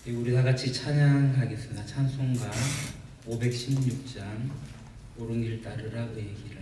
우리 다 같이 찬양하겠습니다. 찬송가 516장 옳은 길 따르라 그의 길을.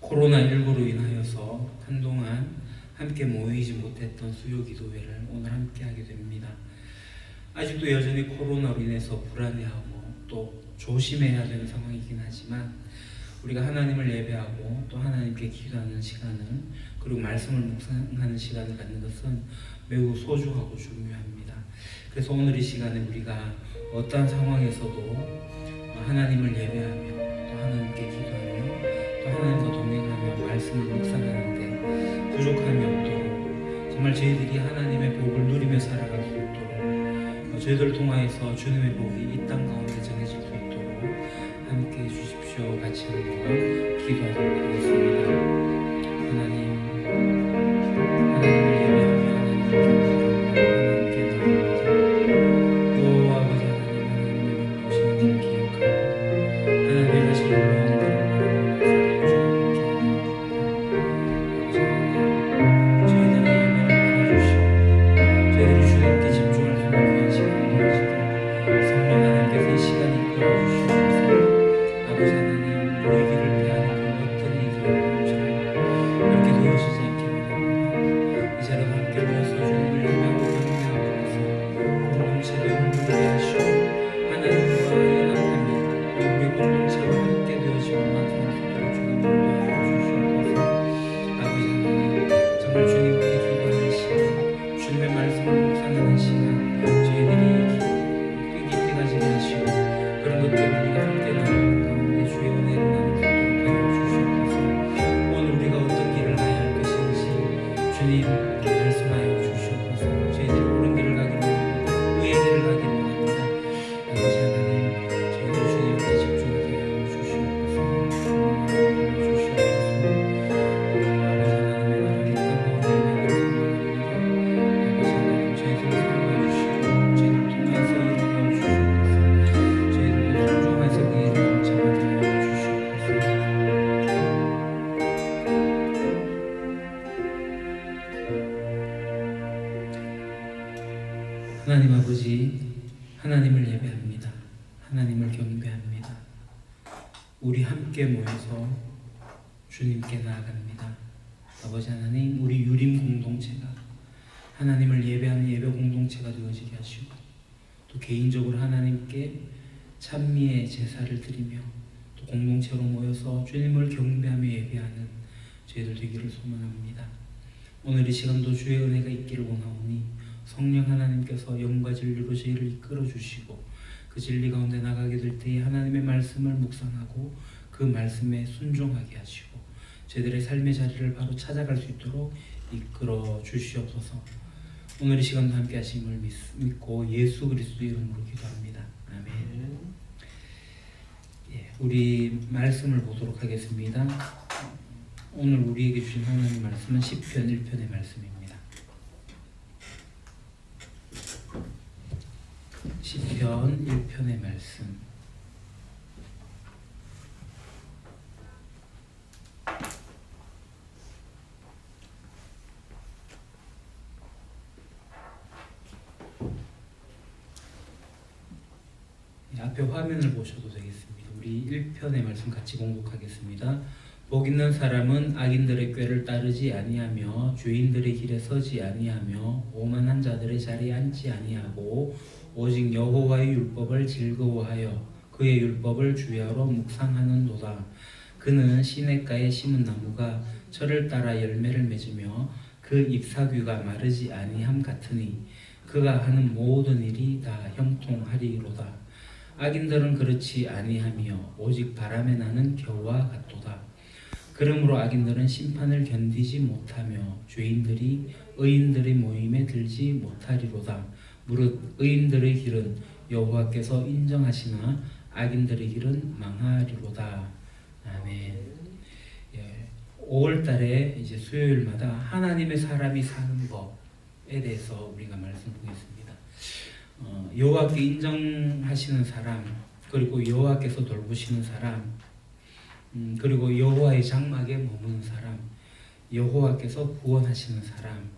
코로나19로 인하여서 한동안 함께 모이지 못했던 수요기도회를 오늘 함께 하게 됩니다. 아직도 여전히 코로나로 인해서 불안해하고 또 조심해야 되는 상황이긴 하지만 우리가 하나님을 예배하고 또 하나님께 기도하는 시간은, 그리고 말씀을 묵상하는 시간을 갖는 것은 매우 소중하고 중요합니다. 그래서 오늘 이 시간에 우리가 어떠한 상황에서도 하나님을 예배하며 또 하나님께 기도하며 또 하나님과 동행하며 말씀을 묵상하는데 부족함이 없도록, 정말 저희들이 하나님의 복을 누리며 살아갈 수 있도록, 저희들을 통하여서 주님의 복이 이 땅 가운데 전해질 수 있도록 함께 해주십시오. 같이 한번 기도하도록 하겠습니다. 하나님을 예배하며 하나님께 나아가자. 오 아버지 하나님, 하나님의 오시는 길 기억하고 하나님의 하신 놀라운 아버지 하나님, 너희 길을 대하는 그 어떤 일이 없는지 주님 말씀하여 주시옵소서. 저희들이 옳은 길을 가기를 원합니다. 의의 길을 가기를 원합니다. 아버지 하나님, 저희들 주님께 집중하게 하여 주시옵소서. 주시옵소서. 아버지 하나님의 나라를 땅 가운데 임하기를 원합니다. 아버지 하나님, 저희들을 사랑해 주시고 저희들 통해서 일하여 주시옵소서. 저희들도 순종해서 그 일을 감당하게 하여 주시옵소서. 하나님 아버지, 하나님을 예배합니다. 하나님을 경배합니다. 우리 함께 모여서 주님께 나아갑니다. 아버지 하나님, 우리 유림 공동체가 하나님을 예배하는 예배 공동체가 되어지게 하시고, 또 개인적으로 하나님께 찬미의 제사를 드리며 또 공동체로 모여서 주님을 경배하며 예배하는 저희들 되기를 소망합니다. 오늘 이 시간도 주의 은혜가 있기를 원하오니 성령 하나님께서 영과 진리로 저희를 이끌어 주시고, 그 진리 가운데 나가게 될 때에 하나님의 말씀을 묵상하고 그 말씀에 순종하게 하시고 저희들의 삶의 자리를 바로 찾아갈 수 있도록 이끌어 주시옵소서. 오늘 이 시간도 함께 하심을 믿고 예수 그리스도 이름으로 기도합니다. 아멘. 우리 말씀을 보도록 하겠습니다. 오늘 우리에게 주신 하나님 말씀은 시편 1편의 말씀입니다. 시편 1편의 말씀. 앞에 화면을 보셔도 되겠습니다. 우리 1편의 말씀 같이 공독하겠습니다. 복 있는 사람은 악인들의 꾀를 따르지 아니하며 죄인들의 길에 서지 아니하며 오만한 자들의 자리에 앉지 아니하고 오직 여호와의 율법을 즐거워하여 그의 율법을 주야로 묵상하는도다. 그는 시냇가에 심은 나무가 철을 따라 열매를 맺으며 그 잎사귀가 마르지 아니함 같으니 그가 하는 모든 일이 다 형통하리로다. 악인들은 그렇지 아니하며 오직 바람에 나는 겨와 같도다. 그러므로 악인들은 심판을 견디지 못하며 죄인들이 의인들의 모임에 들지 못하리로다. 무릇 의인들의 길은 여호와께서 인정하시나 악인들의 길은 망하리로다. 아멘. 5월달에 이제 수요일마다 하나님의 사람이 사는 법에 대해서 우리가 말씀 보겠습니다. 여호와께 인정하시는 사람, 그리고 여호와께서 돌보시는 사람, 그리고 여호와의 장막에 머무는 사람, 여호와께서 구원하시는 사람,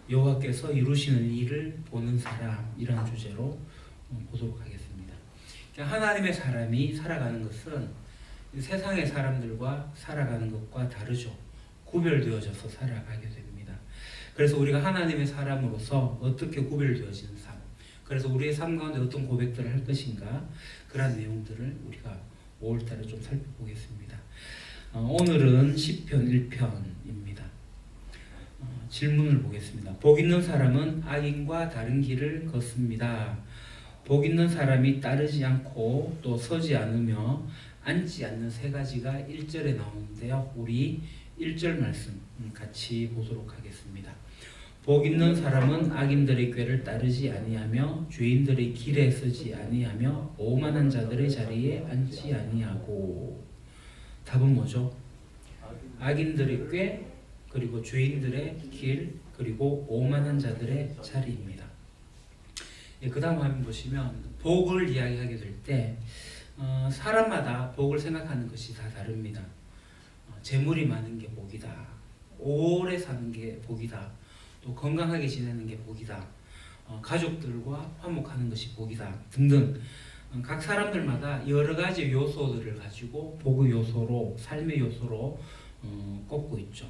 여호와께서 이루시는 일을 보는 사람이라는 주제로 보도록 하겠습니다. 하나님의 사람이 살아가는 것은 세상의 사람들과 살아가는 것과 다르죠. 구별되어져서 살아가게 됩니다. 그래서 우리가 하나님의 사람으로서 어떻게 구별되어지는 삶, 그래서 우리의 삶 가운데 어떤 고백들을 할 것인가, 그런 내용들을 우리가 5월달에 좀 살펴보겠습니다. 오늘은 시편 1편입니다. 질문을 보겠습니다. 복 있는 사람은 악인과 다른 길을 걷습니다. 복 있는 사람이 따르지 않고 또 서지 않으며 앉지 않는 세 가지가 1절에 나오는데요. 우리 1절 말씀 같이 보도록 하겠습니다. 복 있는 사람은 악인들의 꾀를 따르지 아니하며 죄인들의 길에 서지 아니하며 오만한 자들의 자리에 앉지 아니하고. 답은 뭐죠? 악인들의 꾀, 그리고 죄인들의 길, 그리고 오만한 자들의 자리입니다. 그 다음 화면 보시면 복을 이야기하게 될 때 사람마다 복을 생각하는 것이 다 다릅니다. 재물이 많은 게 복이다, 오래 사는 게 복이다, 또 건강하게 지내는 게 복이다, 가족들과 화목하는 것이 복이다 등등 각 사람들마다 여러 가지 요소들을 가지고 복의 요소로, 삶의 요소로 꼽고 있죠.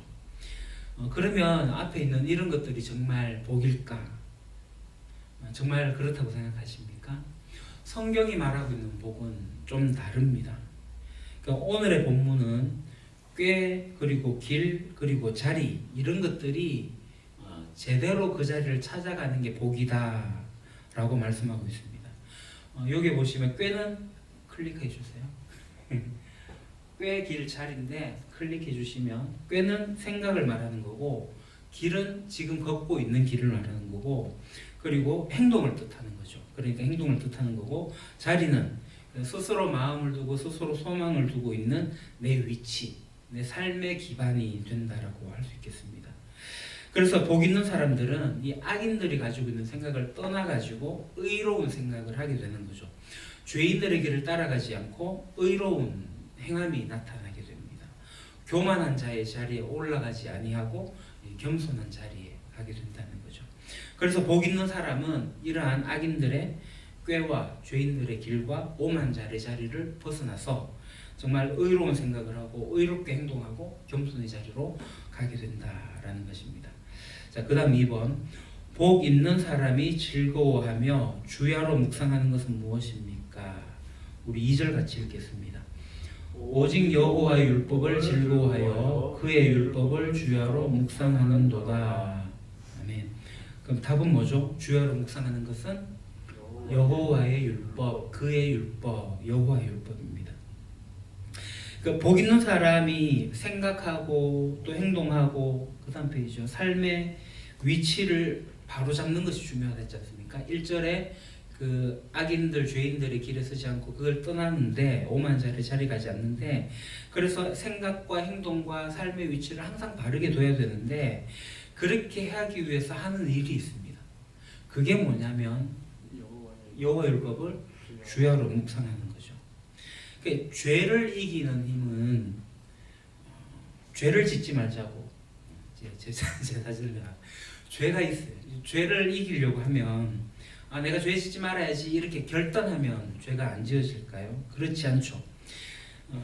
그러면 앞에 있는 이런 것들이 정말 복일까? 정말 그렇다고 생각하십니까? 성경이 말하고 있는 복은 좀 다릅니다. 그러니까 오늘의 본문은 꾀, 그리고 길, 그리고 자리, 이런 것들이 제대로 그 자리를 찾아가는 게 복이다 라고 말씀하고 있습니다. 여기 보시면 꾀는 클릭해 주세요. 꾀, 길, 자리인데 클릭해 주시면 꾀는 생각을 말하는 거고 길은 지금 걷고 있는 길을 말하는 거고, 그리고 행동을 뜻하는 거죠. 그러니까 행동을 뜻하는 거고, 자리는 스스로 마음을 두고 스스로 소망을 두고 있는 내 위치, 내 삶의 기반이 된다라고 할 수 있겠습니다. 그래서 복 있는 사람들은 이 악인들이 가지고 있는 생각을 떠나가지고 의로운 생각을 하게 되는 거죠. 죄인들의 길을 따라가지 않고 의로운 행함이 나타나게 됩니다. 교만한 자의 자리에 올라가지 아니하고 겸손한 자리에 가게 된다는 거죠. 그래서 복 있는 사람은 이러한 악인들의 꾀와 죄인들의 길과 오만 자의 자리를 벗어나서 정말 의로운 생각을 하고 의롭게 행동하고 겸손의 자리로 가게 된다라는 것입니다. 자, 그 다음 2번. 복 있는 사람이 즐거워하며 주야로 묵상하는 것은 무엇입니까? 우리 2절 같이 읽겠습니다. 오직 여호와의 율법을 즐거워하여 그의 율법을 주야로 묵상하는도다. 아멘. 그럼 답은 뭐죠? 주야로 묵상하는 것은 여호와의 율법, 그의 율법, 여호와의 율법입니다. 그러니까 복 있는 사람이 생각하고 또 행동하고, 그 다음 페이지죠. 삶의 위치를 바로 잡는 것이 중요하지 않습니까? 1절에 그 악인들, 죄인들의 길에 서지 않고 그걸 떠나는데, 오만 자리 가지 않는데, 그래서 생각과 행동과 삶의 위치를 항상 바르게 둬야 되는데, 그렇게 하기 위해서 하는 일이 있습니다. 그게 뭐냐면 여호와 율법을 주야로 묵상하는 거죠. 그러니까 죄를 이기는 힘은 죄를 짓지 말자고, 제 사실은 죄가 있어요. 죄를 이기려고 하면 내가 죄 짓지 말아야지 이렇게 결단하면 죄가 안 지어질까요? 그렇지 않죠.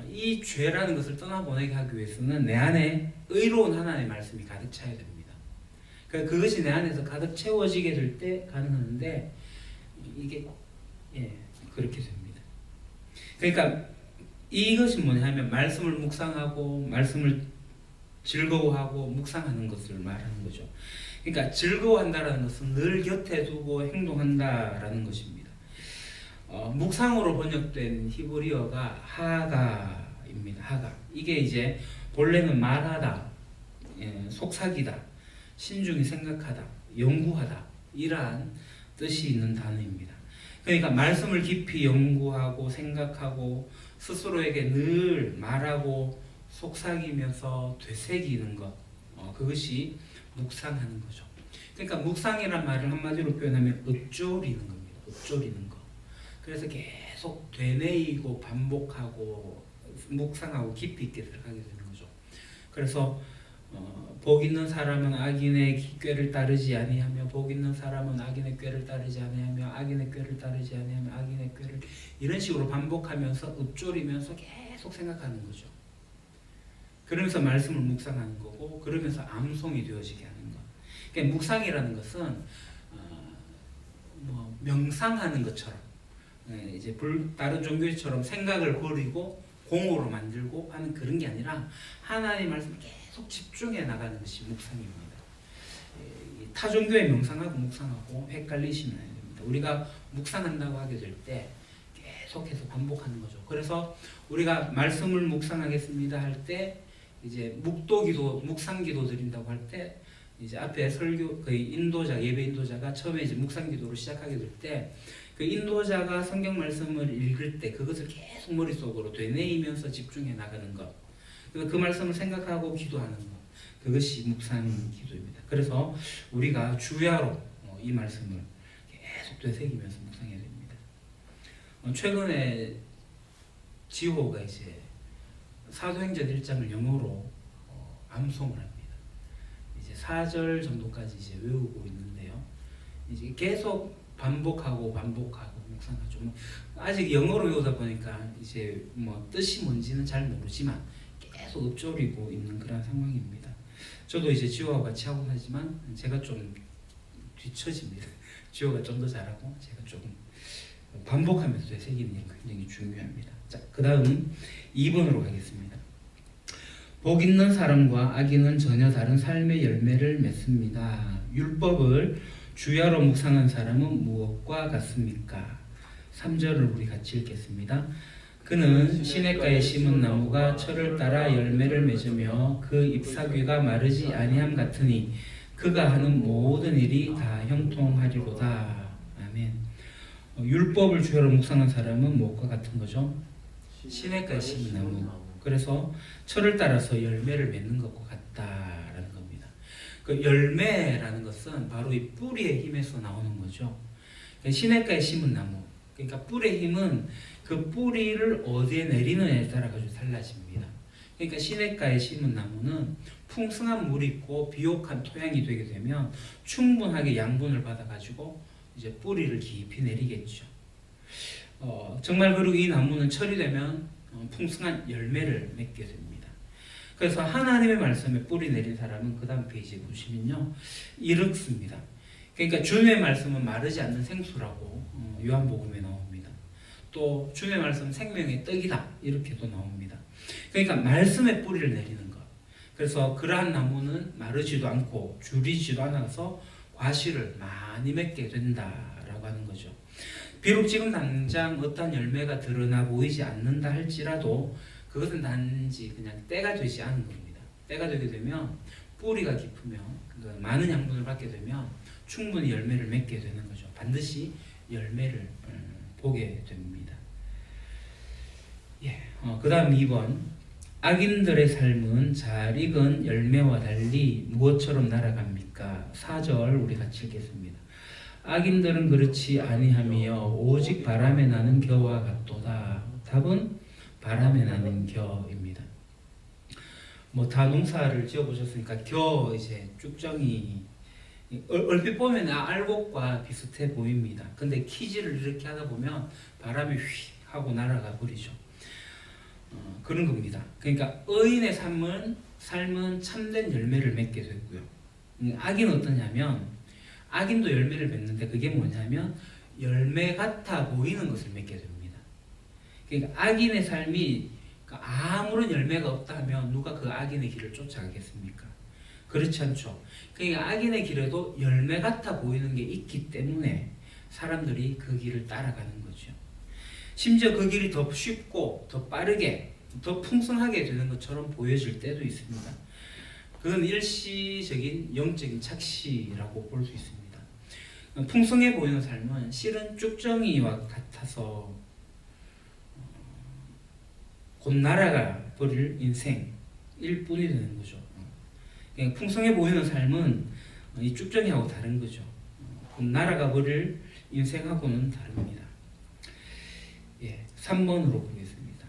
이 죄라는 것을 떠나보내게 하기 위해서는 내 안에 의로운 하나님의 말씀이 가득 차야 됩니다. 그러니까 그것이 내 안에서 가득 채워지게 될 때 가능한데, 이게 그렇게 됩니다. 그러니까 이것이 뭐냐면 말씀을 묵상하고 말씀을 즐거워하고 묵상하는 것을 말하는 거죠. 그러니까 즐거워한다라는 것은 늘 곁에 두고 행동한다라는 것입니다. 묵상으로 번역된 히브리어가 하가입니다. 하가. 이게 이제 본래는 말하다, 속삭이다, 신중히 생각하다, 연구하다, 이러한 뜻이 있는 단어입니다. 그러니까 말씀을 깊이 연구하고 생각하고 스스로에게 늘 말하고 속삭이면서 되새기는 것, 그것이 묵상하는 거죠. 그러니까 묵상이란 말을 한마디로 표현하면 읊조리는 겁니다. 읊조리는 거. 그래서 계속 되뇌이고 반복하고 묵상하고 깊이 있게 들어가게 되는 거죠. 그래서 복 있는 사람은 악인의 꾀를 따르지 아니하며, 복 있는 사람은 악인의 꾀를 따르지 아니하며, 악인의 꾀를 따르지 아니하며, 악인의 꾀를, 이런 식으로 반복하면서 읊조리면서 계속 생각하는 거죠. 그러면서 말씀을 묵상하는 거고, 그러면서 암송이 되어지게 하는 것. 그러니까 묵상이라는 것은 명상하는 것처럼, 이제 다른 종교처럼 생각을 버리고 공으로 만들고 하는 그런 게 아니라 하나님의 말씀을 계속 집중해 나가는 것이 묵상입니다. 타 종교의 명상하고 묵상하고 헷갈리시면 안 됩니다. 우리가 묵상한다고 하게 될 때 계속해서 반복하는 거죠. 그래서 우리가 말씀을 묵상하겠습니다 할 때, 이제 묵도기도, 묵상기도 드린다고 할 때, 이제 앞에 설교, 그 인도자, 예배 인도자가 처음에 이제 묵상기도를 시작하게 될 때, 그 인도자가 성경 말씀을 읽을 때 그것을 계속 머릿속으로 되뇌이면서 집중해 나가는 것, 그 말씀을 생각하고 기도하는 것, 그것이 묵상 기도입니다. 그래서 우리가 주야로 이 말씀을 계속 되새기면서 묵상해야 됩니다. 최근에 지호가 이제 사도행전 1장을 영어로 암송을 합니다. 이제 4절 정도까지 이제 외우고 있는데요. 이제 계속 반복하고 묵상하죠. 아직 영어로 외우다 보니까 이제 뜻이 뭔지는 잘 모르지만 계속 읊조리고 있는 그런 상황입니다. 저도 이제 지호와 같이 하고 하지만 제가 좀 뒤처집니다. 지호가 좀 더 잘하고 제가 조금 반복하면서 되새기는 게 굉장히 중요합니다. 자, 그 다음 2번으로 가겠습니다. 복 있는 사람과 악인은 전혀 다른 삶의 열매를 맺습니다. 율법을 주야로 묵상한 사람은 무엇과 같습니까? 3절을 우리 같이 읽겠습니다. 그는 시냇가에 심은 나무가 철을 따라 열매를 맺으며 그 잎사귀가 마르지 아니함 같으니 그가 하는 모든 일이 다 형통하리로다. 아멘. 율법을 주야로 묵상한 사람은 무엇과 같은 거죠? 시냇가에 심은 나무. 그래서 철을 따라서 열매를 맺는 것과 같다라는 겁니다. 그 열매라는 것은 바로 이 뿌리의 힘에서 나오는 거죠. 시냇가에 심은 나무. 그러니까 뿔의 힘은 그 뿌리를 어디에 내리느냐에 따라 가지고 달라집니다. 그러니까 시냇가에 심은 나무는 풍성한 물이 있고 비옥한 토양이 되게 되면 충분하게 양분을 받아 가지고 이제 뿌리를 깊이 내리겠죠. 정말 그리고 이 나무는 철이 되면 풍성한 열매를 맺게 됩니다. 그래서 하나님의 말씀에 뿌리 내린 사람은 그 다음 페이지에 보시면요, 이렇습니다. 그러니까 주님의 말씀은 마르지 않는 생수라고 요한복음에 나옵니다. 또 주님의 말씀은 생명의 떡이다 이렇게도 나옵니다. 그러니까 말씀에 뿌리를 내리는 것. 그래서 그러한 나무는 마르지도 않고 줄이지도 않아서 과실을 많이 맺게 된다라고 하는 거죠. 비록 지금 당장 어떤 열매가 드러나 보이지 않는다 할지라도 그것은 단지 그냥 때가 되지 않은 겁니다. 때가 되게 되면 뿌리가 깊으면 많은 양분을 받게 되면 충분히 열매를 맺게 되는 거죠. 반드시 열매를 보게 됩니다. 그 다음 2번. 악인들의 삶은 잘 익은 열매와 달리 무엇처럼 날아갑니까? 4절 우리 같이 읽겠습니다. 악인들은 그렇지 아니하며 오직 바람에 나는 겨와 같도다. 답은 바람에 나는 겨입니다. 다 농사를 지어보셨으니까 겨 이제 쭉정이 얼핏 보면 알곡과 비슷해 보입니다. 근데 키질을 이렇게 하다 보면 바람이 휙 하고 날아가 버리죠. 그런 겁니다. 그러니까 의인의 삶은 참된 열매를 맺게 되고요. 악인은 어떠냐면 악인도 열매를 맺는데 그게 뭐냐면 열매 같아 보이는 것을 맺게 됩니다. 그러니까 악인의 삶이 아무런 열매가 없다 하면 누가 그 악인의 길을 쫓아가겠습니까? 그렇지 않죠. 그러니까 악인의 길에도 열매 같아 보이는 게 있기 때문에 사람들이 그 길을 따라가는 거죠. 심지어 그 길이 더 쉽고 더 빠르게 더 풍성하게 되는 것처럼 보여질 때도 있습니다. 그건 일시적인 영적인 착시라고 볼 수 있습니다. 풍성해 보이는 삶은 실은 쭉정이와 같아서 곧 날아가 버릴 인생일 뿐이 되는 거죠. 풍성해 보이는 삶은 이 쭉정이하고 다른 거죠. 곧 날아가 버릴 인생하고는 다릅니다. 3번으로 보겠습니다.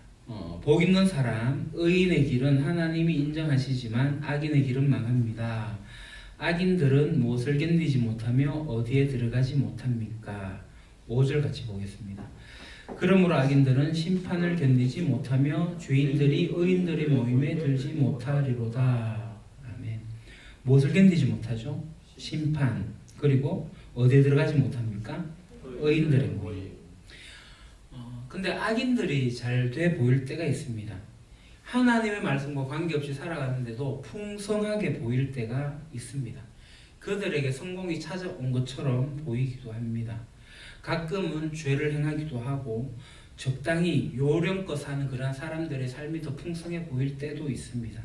복 있는 사람, 의인의 길은 하나님이 인정하시지만 악인의 길은 망합니다. 악인들은 무엇을 견디지 못하며 어디에 들어가지 못합니까? 5절 같이 보겠습니다. 그러므로 악인들은 심판을 견디지 못하며 죄인들이 의인들의 모임에 들지 못하리로다. 아멘. 무엇을 견디지 못하죠? 심판. 그리고 어디에 들어가지 못합니까? 의인들의 모임. 근데 악인들이 잘 돼 보일 때가 있습니다. 하나님의 말씀과 관계없이 살아가는데도 풍성하게 보일 때가 있습니다. 그들에게 성공이 찾아온 것처럼 보이기도 합니다. 가끔은 죄를 행하기도 하고 적당히 요령껏 사는 그런 사람들의 삶이 더 풍성해 보일 때도 있습니다.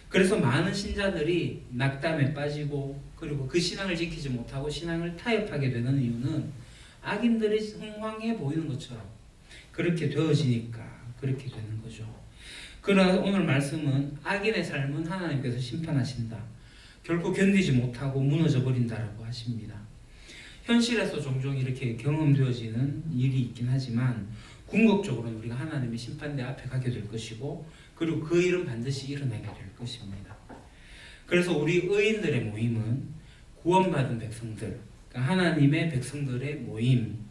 그래서 많은 신자들이 낙담에 빠지고 그리고 그 신앙을 지키지 못하고 신앙을 타협하게 되는 이유는 악인들이 흥황해 보이는 것처럼 그렇게 되어지니까 그렇게 되는 거죠. 그러나 오늘 말씀은 악인의 삶은 하나님께서 심판하신다. 결코 견디지 못하고 무너져 버린다라고 하십니다. 현실에서 종종 이렇게 경험되어지는 일이 있긴 하지만 궁극적으로는 우리가 하나님의 심판대 앞에 가게 될 것이고 그리고 그 일은 반드시 일어나게 될 것입니다. 그래서 우리 의인들의 모임은 구원받은 백성들, 그러니까 하나님의 백성들의 모임,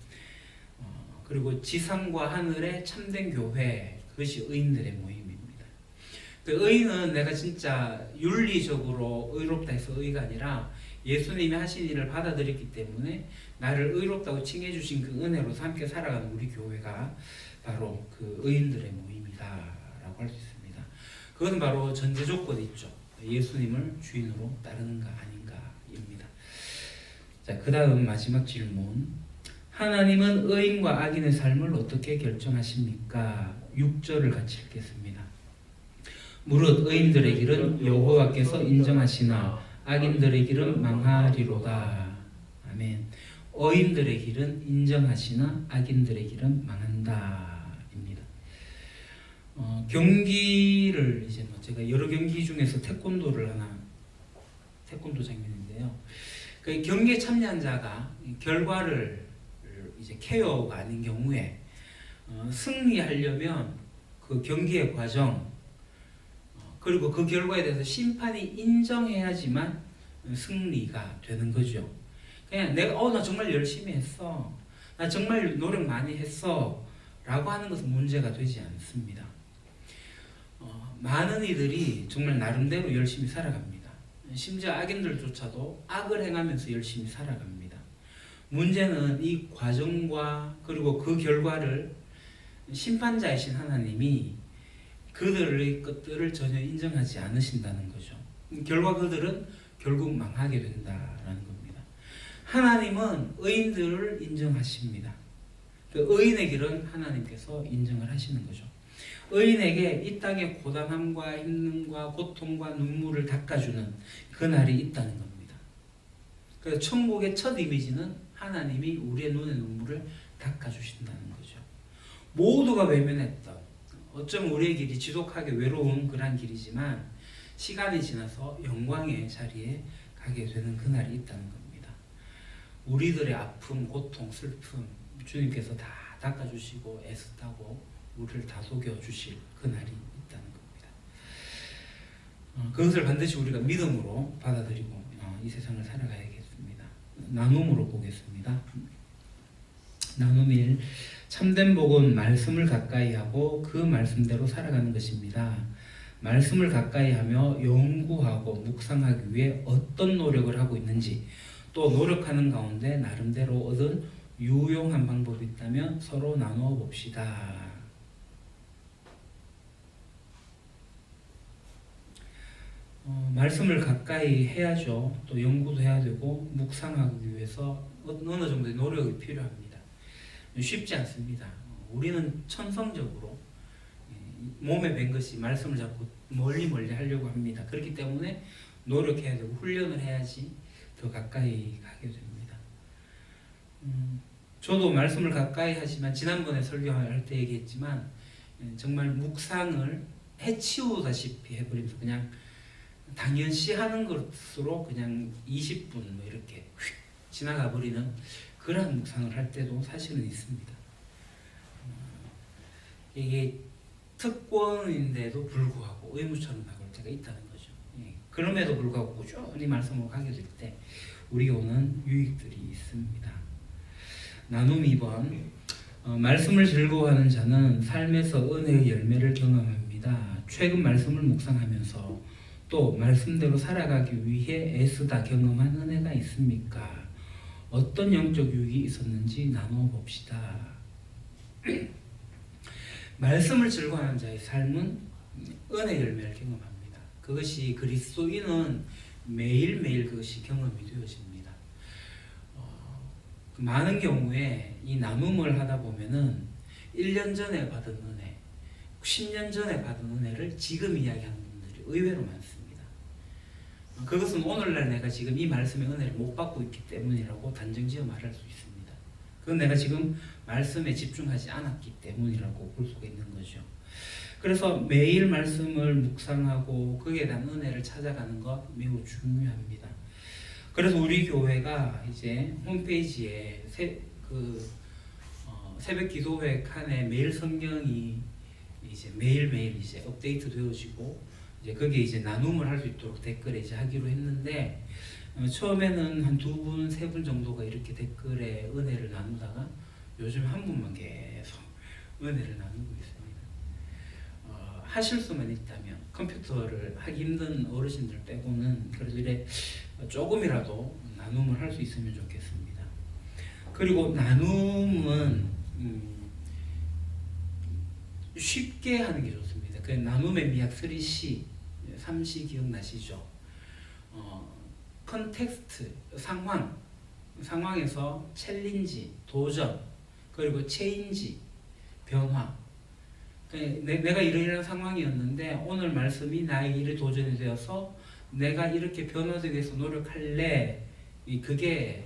그리고 지상과 하늘의 참된 교회, 그것이 의인들의 모임입니다. 그 의인은 내가 진짜 윤리적으로 의롭다 해서 의가 아니라 예수님이 하신 일을 받아들였기 때문에 나를 의롭다고 칭해주신 그 은혜로 함께 살아가는 우리 교회가 바로 그 의인들의 모임이다라고 할 수 있습니다. 그것은 바로 전제 조건이 있죠. 예수님을 주인으로 따르는가 아닌가입니다. 자, 그 다음 마지막 질문. 하나님은 의인과 악인의 삶을 어떻게 결정하십니까? 6절을 같이 읽겠습니다. 무릇 의인들의 길은 여호와께서 인정하시나 악인들의 길은 망하리로다. 아멘. 의인들의 길은 인정하시나 악인들의 길은 망한다. 입니다. 경기를 이제 제가 여러 경기 중에서 태권도를 태권도 장면인데요. 그 경기에 참여한 자가 결과를 이제 KO가 아닌 경우에 승리하려면 그 경기의 과정 그리고 그 결과에 대해서 심판이 인정해야지만 승리가 되는 거죠. 그냥 내가 나 정말 열심히 했어, 나 정말 노력 많이 했어 라고 하는 것은 문제가 되지 않습니다. 많은 이들이 정말 나름대로 열심히 살아갑니다. 심지어 악인들조차도 악을 행하면서 열심히 살아갑니다. 문제는 이 과정과 그리고 그 결과를 심판자이신 하나님이 그들의 것들을 전혀 인정하지 않으신다는 거죠. 결과 그들은 결국 망하게 된다라는 겁니다. 하나님은 의인들을 인정하십니다. 그 의인의 길은 하나님께서 인정을 하시는 거죠. 의인에게 이 땅의 고단함과 힘듦과 고통과 눈물을 닦아주는 그날이 있다는 겁니다. 그래서 천국의 첫 이미지는 하나님이 우리의 눈의 눈물을 닦아주신다는 거죠. 모두가 외면했던, 어쩌면 우리의 길이 지독하게 외로운 그런 길이지만 시간이 지나서 영광의 자리에 가게 되는 그날이 있다는 겁니다. 우리들의 아픔, 고통, 슬픔 주님께서 다 닦아주시고 애쓰다고 우리를 다 속여주실 그날이 있다는 겁니다. 그것을 반드시 우리가 믿음으로 받아들이고 이 세상을 살아가야겠습니다. 나눔으로 보겠습니다. 나눔 1. 참된 복은 말씀을 가까이 하고 그 말씀대로 살아가는 것입니다. 말씀을 가까이 하며 연구하고 묵상하기 위해 어떤 노력을 하고 있는지, 또 노력하는 가운데 나름대로 얻은 유용한 방법이 있다면 서로 나누어 봅시다. 말씀을 가까이 해야죠. 또 연구도 해야 되고 묵상하기 위해서 어느 정도의 노력이 필요합니다. 쉽지 않습니다. 우리는 천성적으로 몸에 밴 것이 말씀을 자꾸 멀리 하려고 합니다. 그렇기 때문에 노력해야 되고 훈련을 해야지 더 가까이 가게 됩니다. 저도 말씀을 가까이 하지만 지난번에 설교할 때 얘기했지만 정말 묵상을 해치우다시피 해버리면서 그냥 당연시 하는 것으로 그냥 20분 뭐 이렇게 휙 지나가 버리는 그런 묵상을 할 때도 사실은 있습니다. 이게 특권인데도 불구하고 의무처럼 나올 때가 있다는 거죠. 그럼에도 불구하고 꾸준히 말씀을 하게 될 때 우리가 오는 유익들이 있습니다. 나눔 2번. 말씀을 즐거워하는 자는 삶에서 은혜의 열매를 경험합니다. 최근 말씀을 묵상하면서 또 말씀대로 살아가기 위해 애쓰다 경험한 은혜가 있습니까? 어떤 영적 유익이 있었는지 나누어 봅시다. 말씀을 즐거워하는 자의 삶은 은혜 열매를 경험합니다. 그것이 그리스도인은 매일매일 그것이 경험이 되어집니다. 많은 경우에 이 나눔을 하다 보면은 1년 전에 받은 은혜, 10년 전에 받은 은혜를 지금 이야기하는 분들이 의외로 많습니다. 그것은 오늘날 내가 지금 이 말씀의 은혜를 못 받고 있기 때문이라고 단정지어 말할 수 있습니다. 그건 내가 지금 말씀에 집중하지 않았기 때문이라고 볼 수가 있는 거죠. 그래서 매일 말씀을 묵상하고 거기에 대한 은혜를 찾아가는 것 매우 중요합니다. 그래서 우리 교회가 이제 홈페이지에 새벽 기도회 칸에 매일 성경이 이제 매일매일 이제 업데이트 되어지고 이제 거기에 이제 나눔을 할 수 있도록 댓글에 이제 하기로 했는데 처음에는 한 2분, 3분 정도가 이렇게 댓글에 은혜를 나누다가 요즘 한 분만 계속 은혜를 나누고 있습니다. 하실 수만 있다면 컴퓨터를 하기 힘든 어르신들 빼고는 그래도 이래 조금이라도 나눔을 할 수 있으면 좋겠습니다. 그리고 나눔은 쉽게 하는 게 좋습니다. 그 나눔의 미학 3C, 3C 기억나시죠? 컨텍스트, 상황, 상황에서 챌린지, 도전, 그리고 체인지, 변화. 내가 이러이러한 상황이었는데 오늘 말씀이 나에게 이렇게 도전이 되어서 내가 이렇게 변화되기 위해서 노력할래. 그게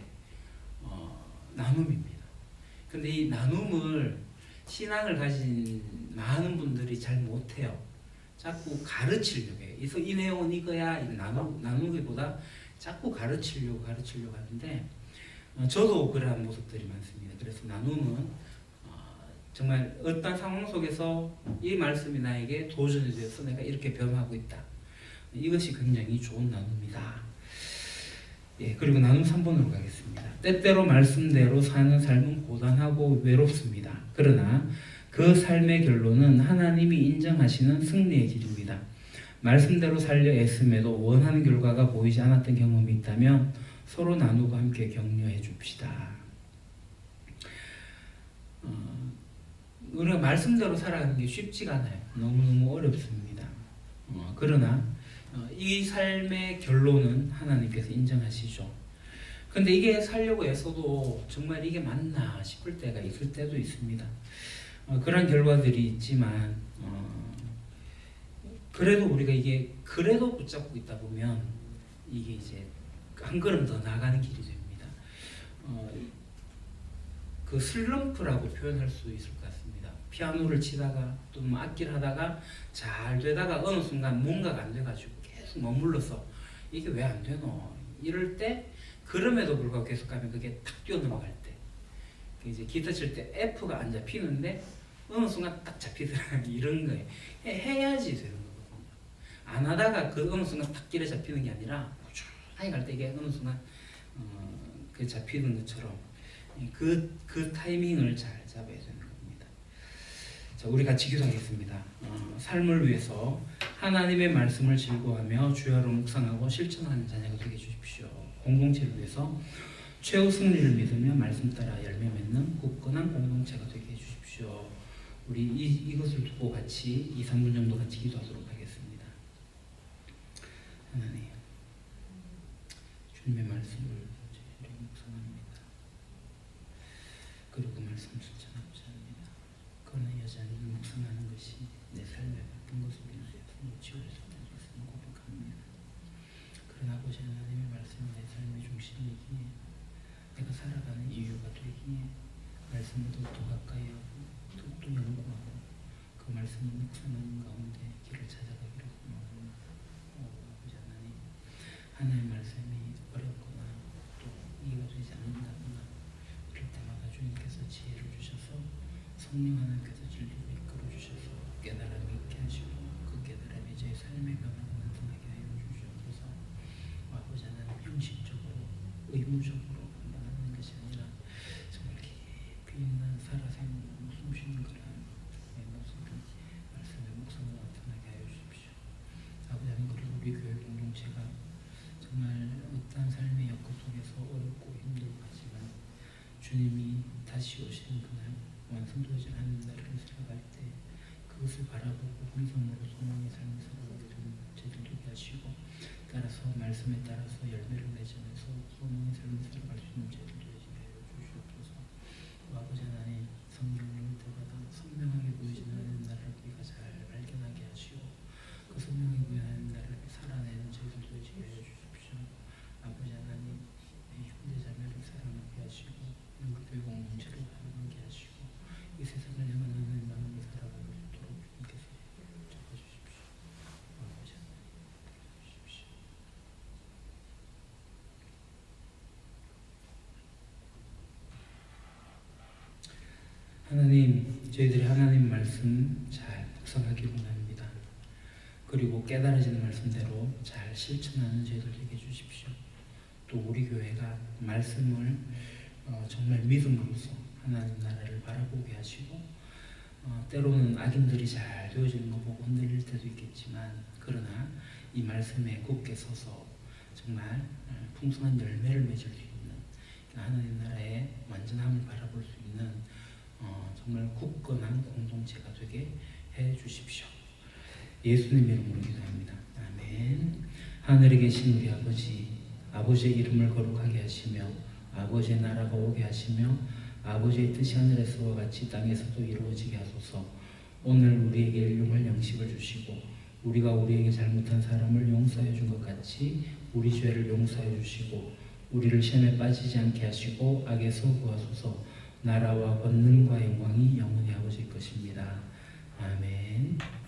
나눔입니다. 근데 이 나눔을 신앙을 가진 많은 분들이 잘 못해요. 자꾸 가르치려고 해요. 이 내용은 이거야. 나누기보다 자꾸 가르치려고 하는데 저도 그러한 모습들이 많습니다. 그래서 나눔은 정말 어떤 상황 속에서 이 말씀이 나에게 도전이 되어서 내가 이렇게 변화하고 있다. 이것이 굉장히 좋은 나눔이다. 예, 그리고 나눔 3번으로 가겠습니다. 때때로 말씀대로 사는 삶은 고단하고 외롭습니다. 그러나 그 삶의 결론은 하나님이 인정하시는 승리의 길입니다. 말씀대로 살려 애씀에도 원하는 결과가 보이지 않았던 경험이 있다면 서로 나누고 함께 격려해 줍시다. 우리가 말씀대로 살아가는 게 쉽지가 않아요. 너무너무 어렵습니다. 그러나 이 삶의 결론은 하나님께서 인정하시죠. 근데 이게 살려고 애써도 정말 이게 맞나 싶을 때가 있을 때도 있습니다. 그런 결과들이 있지만 그래도 우리가 이게 그래도 붙잡고 있다 보면 이게 이제 한 걸음 더 나아가는 길이 됩니다. 그 슬럼프라고 표현할 수 있을 것 같습니다. 피아노를 치다가 또 악기를 하다가 잘 되다가 어느 순간 뭔가가 안 돼가지고 계속 머물러서 이게 왜 안 되노? 이럴 때 그럼에도 불구하고 계속 가면 그게 탁 뛰어넘어갈 때 이제 기타 칠 때 F가 안 잡히는데 어느 순간 딱 잡히더라 이런 거예요. 해야지 되는 거거든요. 안 하다가 그 어느 순간 탁 길에 잡히는 게 아니라 꾸준하게 갈 때 이게 어느 순간 그 잡히는 것처럼 그 타이밍을 잘 잡아야 되는 겁니다. 자, 우리 같이 기도하겠습니다. 삶을 위해서 하나님의 말씀을 즐거워하며 주야로 묵상하고 실천하는 자녀가 되게 해주십시오. 공동체를 위해서 최후 승리를 믿으며 말씀 따라 열매 맺는 굳건한 공동체가 되게 해주십시오. 우리 이것을 두고 같이 2, 3분 정도 같이 기도하도록 하겠습니다. 하나님, 주님의 말씀을 묵상합니다. 그리고 말씀 실천하고자 합니다. 그러나 여전히 묵상하는 것이 내 삶에 바쁜 것을 인하여서 치유를 쏟아질 것을 고백합니다. 그러나 아버지 하나님의 말씀이 내 삶의 중심이기에 내가 살아가는 이유가 되기에 말씀을 더욱더 가까이 하고 더욱더 연구하고 그 말씀을 묵상하는 가운데 길을 찾아가기를 원합니다. 아버지 하나님, 하나님의 말씀이 어렵거나 또 이해가 되지 않는다거나 그럴 때마다 주님께서 지혜를 주셔서 성령 하나님께서 진리로 이끌어 주셔서 깨달음이 있게 하시고 그 깨달음이 제 삶의 변화가 나타나게 하여 주시옵소서. 아버지 하나님, 형식적으로 의무적으로 반응하는 것이 아니라 정말 깊이 있는 살아생는 숨 쉬는 그런 내 모습이 말씀의 목성으로 나타나게 하여 주십시오. 아버지 하나님, 그리고 우리 교회 공동체가 정말 어떠한 삶의 여건 속에서 어렵고 힘들고 하지만 주님이 다시 오시는 그날 완성되지 않는 날을 살아갈 때 그것을 바라보고 혼성으로 소망의 삶을 살아가게 되는 저희들 되게 하시고 따라서 말씀에 따라서 열매를 맺으면서 소망의 삶을 살아갈 수 있는 저희들 되게 하여 주시옵소서. 아버지 하나님, 성경을 때마다 선명하게 보이지는 않는 나를 우리가 잘 발견하게 하시고 그 선명하게 보이는 나를 살아내는 저희들 되게 하여 주십시오. 아버지 하나님, 형제자매를 사랑하게 하시고 교회 공동체를 사랑하게 하시고 이 세상을 향한 하나님 마음을 살아가게 되도록 주님께서 잡아주십시오. 아버지 하나님, 주십시오. 하나님, 저희들이 하나님 말씀 잘 묵상하기 원합니다. 그리고 깨달아지는 말씀대로 잘 실천하는 저희들 되게 해주십시오. 또 우리 교회가 말씀을 정말 믿음으로써 하나님 나라를 바라보게 하시고 때로는 악인들이 잘 되어지는 거 보고 흔들릴 때도 있겠지만 그러나 이 말씀에 굳게 서서 정말 풍성한 열매를 맺을 수 있는 하나님 나라의 완전함을 바라볼 수 있는 정말 굳건한 공동체가 되게 해 주십시오. 예수님 이름으로 기도합니다. 아멘. 하늘에 계신 우리 아버지, 아버지의 이름을 거룩하게 하시며 아버지의 나라가 오게 하시며 아버지의 뜻이 하늘에서와 같이 땅에서도 이루어지게 하소서. 오늘 우리에게 일용할 양식을 주시고 우리가 우리에게 잘못한 사람을 용서해 준 것 같이 우리 죄를 용서해 주시고 우리를 시험에 빠지지 않게 하시고 악에서 구하소서. 나라와 권능과 영광이 영원히 아버지의 것입니다. 아멘.